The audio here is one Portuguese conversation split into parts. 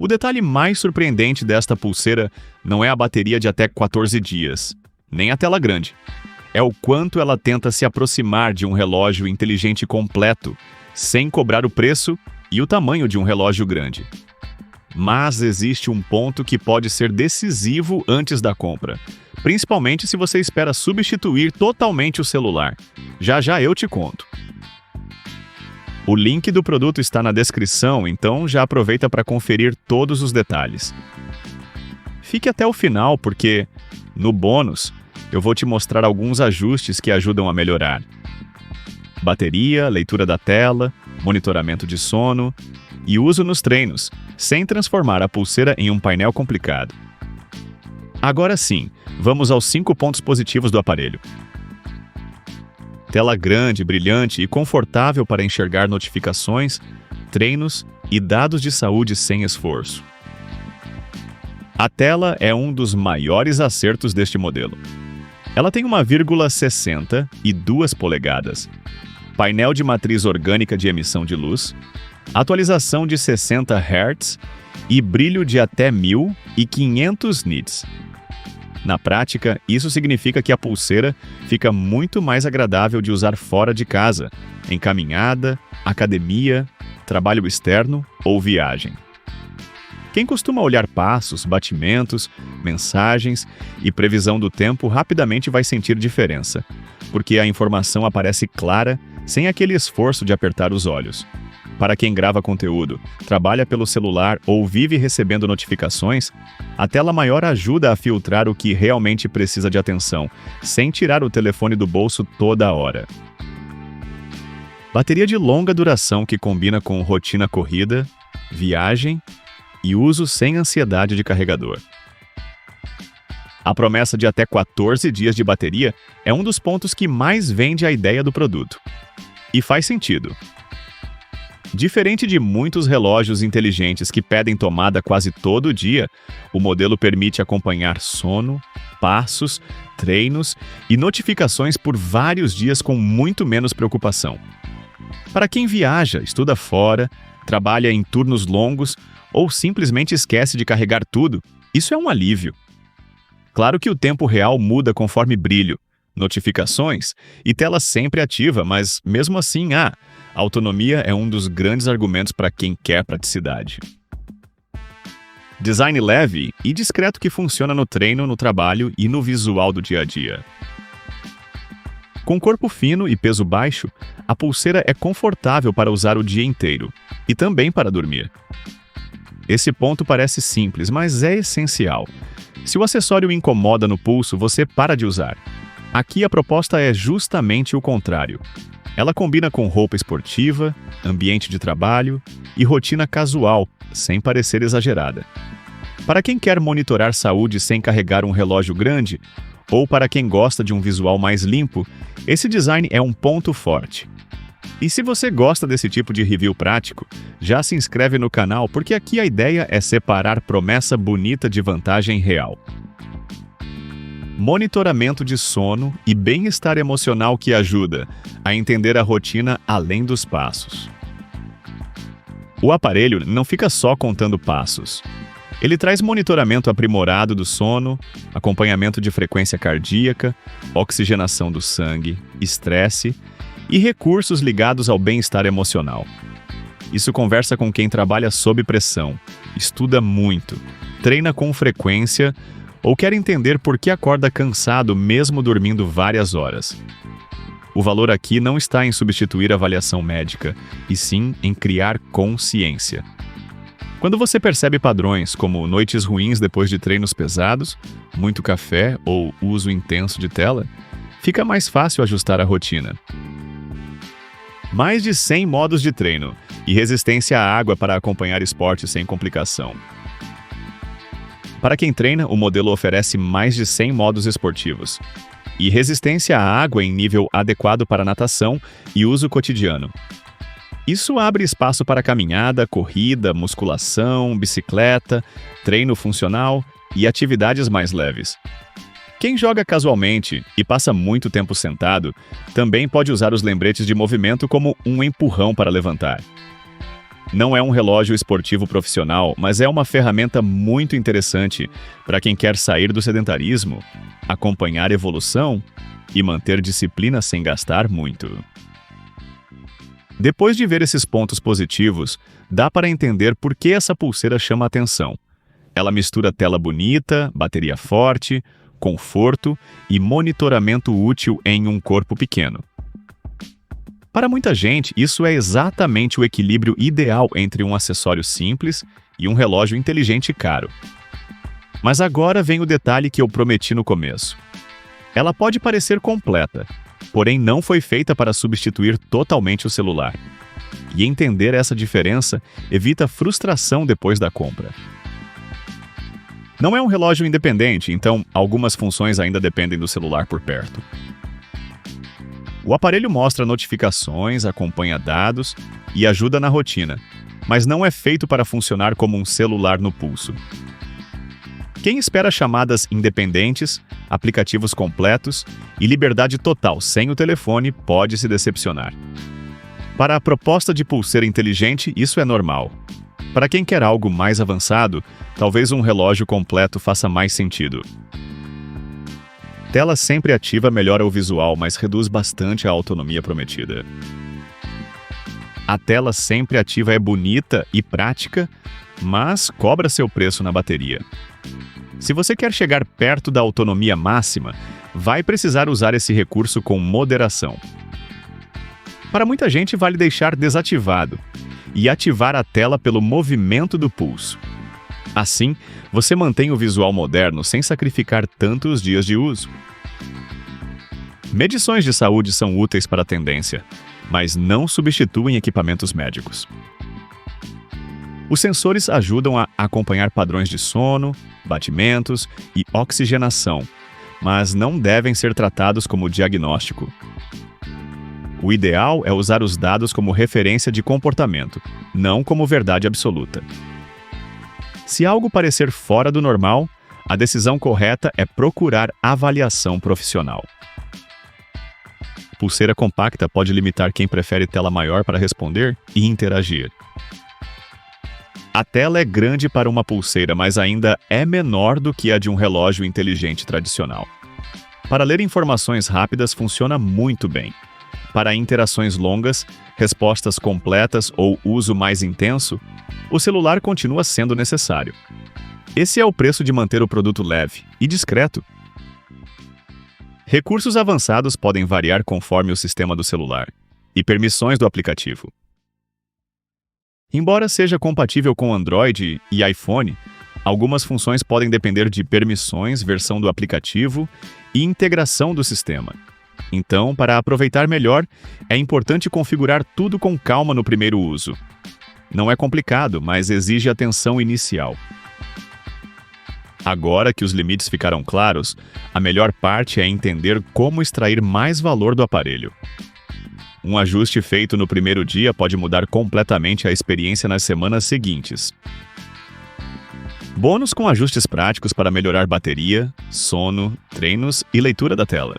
O detalhe mais surpreendente desta pulseira não é a bateria de até 14 dias, nem a tela grande. É o quanto ela tenta se aproximar de um relógio inteligente completo, sem cobrar o preço e o tamanho de um relógio grande. Mas existe um ponto que pode ser decisivo antes da compra, principalmente se você espera substituir totalmente o celular. Já já eu te conto. O link do produto está na descrição, então já aproveita para conferir todos os detalhes. Fique até o final porque, no bônus, eu vou te mostrar alguns ajustes que ajudam a melhorar. Bateria, leitura da tela, monitoramento de sono e uso nos treinos, sem transformar a pulseira em um painel complicado. Agora sim, vamos aos 5 pontos positivos do aparelho. Tela grande, brilhante e confortável para enxergar notificações, treinos e dados de saúde sem esforço. A tela é um dos maiores acertos deste modelo. Ela tem 1,60 e 2 polegadas, painel de matriz orgânica de emissão de luz, atualização de 60 Hz e brilho de até 1.500 nits. Na prática, isso significa que a pulseira fica muito mais agradável de usar fora de casa, em caminhada, academia, trabalho externo ou viagem. Quem costuma olhar passos, batimentos, mensagens e previsão do tempo rapidamente vai sentir diferença, porque a informação aparece clara sem aquele esforço de apertar os olhos. Para quem grava conteúdo, trabalha pelo celular ou vive recebendo notificações, a tela maior ajuda a filtrar o que realmente precisa de atenção, sem tirar o telefone do bolso toda hora. Bateria de longa duração que combina com rotina corrida, viagem e uso sem ansiedade de carregador. A promessa de até 14 dias de bateria é um dos pontos que mais vende a ideia do produto. E faz sentido. Diferente de muitos relógios inteligentes que pedem tomada quase todo dia, o modelo permite acompanhar sono, passos, treinos e notificações por vários dias com muito menos preocupação. Para quem viaja, estuda fora, trabalha em turnos longos ou simplesmente esquece de carregar tudo, isso é um alívio. Claro que o tempo real muda conforme brilho, notificações e tela sempre ativa, mas mesmo assim, a autonomia é um dos grandes argumentos para quem quer praticidade. Design leve e discreto que funciona no treino, no trabalho e no visual do dia a dia. Com corpo fino e peso baixo, a pulseira é confortável para usar o dia inteiro e também para dormir. Esse ponto parece simples, mas é essencial. Se o acessório incomoda no pulso, você para de usar. Aqui a proposta é justamente o contrário. Ela combina com roupa esportiva, ambiente de trabalho e rotina casual, sem parecer exagerada. Para quem quer monitorar saúde sem carregar um relógio grande, ou para quem gosta de um visual mais limpo, esse design é um ponto forte. E se você gosta desse tipo de review prático, já se inscreve no canal porque aqui a ideia é separar promessa bonita de vantagem real. Monitoramento de sono e bem-estar emocional que ajuda a entender a rotina além dos passos. O aparelho não fica só contando passos. Ele traz monitoramento aprimorado do sono, acompanhamento de frequência cardíaca, oxigenação do sangue, estresse e recursos ligados ao bem-estar emocional. Isso conversa com quem trabalha sob pressão, estuda muito, treina com frequência ou quer entender por que acorda cansado mesmo dormindo várias horas. O valor aqui não está em substituir a avaliação médica, e sim em criar consciência. Quando você percebe padrões como noites ruins depois de treinos pesados, muito café ou uso intenso de tela, fica mais fácil ajustar a rotina. Mais de 100 modos de treino e resistência à água para acompanhar esporte sem complicação. Para quem treina, o modelo oferece mais de 100 modos esportivos e resistência à água em nível adequado para natação e uso cotidiano. Isso abre espaço para caminhada, corrida, musculação, bicicleta, treino funcional e atividades mais leves. Quem joga casualmente e passa muito tempo sentado, também pode usar os lembretes de movimento como um empurrão para levantar. Não é um relógio esportivo profissional, mas é uma ferramenta muito interessante para quem quer sair do sedentarismo, acompanhar evolução e manter disciplina sem gastar muito. Depois de ver esses pontos positivos, dá para entender por que essa pulseira chama a atenção. Ela mistura tela bonita, bateria forte, conforto e monitoramento útil em um corpo pequeno. Para muita gente, isso é exatamente o equilíbrio ideal entre um acessório simples e um relógio inteligente e caro. Mas agora vem o detalhe que eu prometi no começo. Ela pode parecer completa, porém não foi feita para substituir totalmente o celular. E entender essa diferença evita frustração depois da compra. Não é um relógio independente, então algumas funções ainda dependem do celular por perto. O aparelho mostra notificações, acompanha dados e ajuda na rotina, mas não é feito para funcionar como um celular no pulso. Quem espera chamadas independentes, aplicativos completos e liberdade total sem o telefone pode se decepcionar. Para a proposta de pulseira inteligente, isso é normal. Para quem quer algo mais avançado, talvez um relógio completo faça mais sentido. Tela sempre ativa melhora o visual, mas reduz bastante a autonomia prometida. A tela sempre ativa é bonita e prática, mas cobra seu preço na bateria. Se você quer chegar perto da autonomia máxima, vai precisar usar esse recurso com moderação. Para muita gente, vale deixar desativado e ativar a tela pelo movimento do pulso. Assim, você mantém o visual moderno sem sacrificar tantos dias de uso. Medições de saúde são úteis para a tendência, mas não substituem equipamentos médicos. Os sensores ajudam a acompanhar padrões de sono, batimentos e oxigenação, mas não devem ser tratados como diagnóstico. O ideal é usar os dados como referência de comportamento, não como verdade absoluta. Se algo parecer fora do normal, a decisão correta é procurar avaliação profissional. Pulseira compacta pode limitar quem prefere tela maior para responder e interagir. A tela é grande para uma pulseira, mas ainda é menor do que a de um relógio inteligente tradicional. Para ler informações rápidas funciona muito bem. Para interações longas, respostas completas ou uso mais intenso, o celular continua sendo necessário. Esse é o preço de manter o produto leve e discreto. Recursos avançados podem variar conforme o sistema do celular e permissões do aplicativo. Embora seja compatível com Android e iPhone, algumas funções podem depender de permissões, versão do aplicativo e integração do sistema. Então, para aproveitar melhor, é importante configurar tudo com calma no primeiro uso. Não é complicado, mas exige atenção inicial. Agora que os limites ficaram claros, a melhor parte é entender como extrair mais valor do aparelho. Um ajuste feito no primeiro dia pode mudar completamente a experiência nas semanas seguintes. Bônus com ajustes práticos para melhorar bateria, sono, treinos e leitura da tela.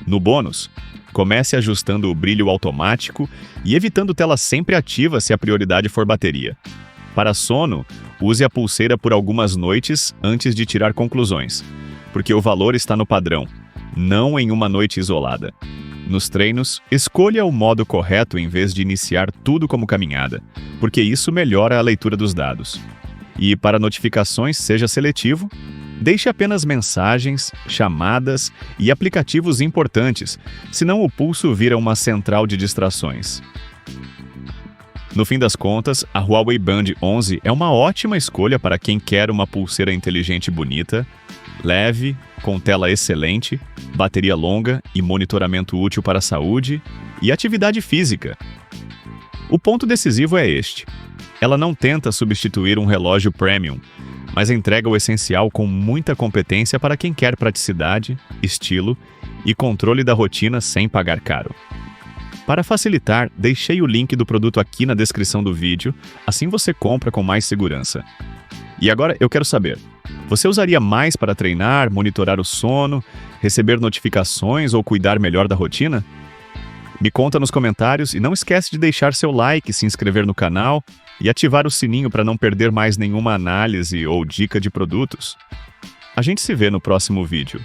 No bônus, comece ajustando o brilho automático e evitando tela sempre ativa se a prioridade for bateria. Para sono, use a pulseira por algumas noites antes de tirar conclusões, porque o valor está no padrão, não em uma noite isolada. Nos treinos, escolha o modo correto em vez de iniciar tudo como caminhada, porque isso melhora a leitura dos dados. E para notificações, seja seletivo, deixe apenas mensagens, chamadas e aplicativos importantes, senão o pulso vira uma central de distrações. No fim das contas, a Huawei Band 11 é uma ótima escolha para quem quer uma pulseira inteligente bonita, leve, com tela excelente, bateria longa e monitoramento útil para a saúde e atividade física. O ponto decisivo é este. Ela não tenta substituir um relógio premium, mas entrega o essencial com muita competência para quem quer praticidade, estilo e controle da rotina sem pagar caro. Para facilitar, deixei o link do produto aqui na descrição do vídeo, assim você compra com mais segurança. E agora eu quero saber, você usaria mais para treinar, monitorar o sono, receber notificações ou cuidar melhor da rotina? Me conta nos comentários e não esquece de deixar seu like, se inscrever no canal e ativar o sininho para não perder mais nenhuma análise ou dica de produtos. A gente se vê no próximo vídeo.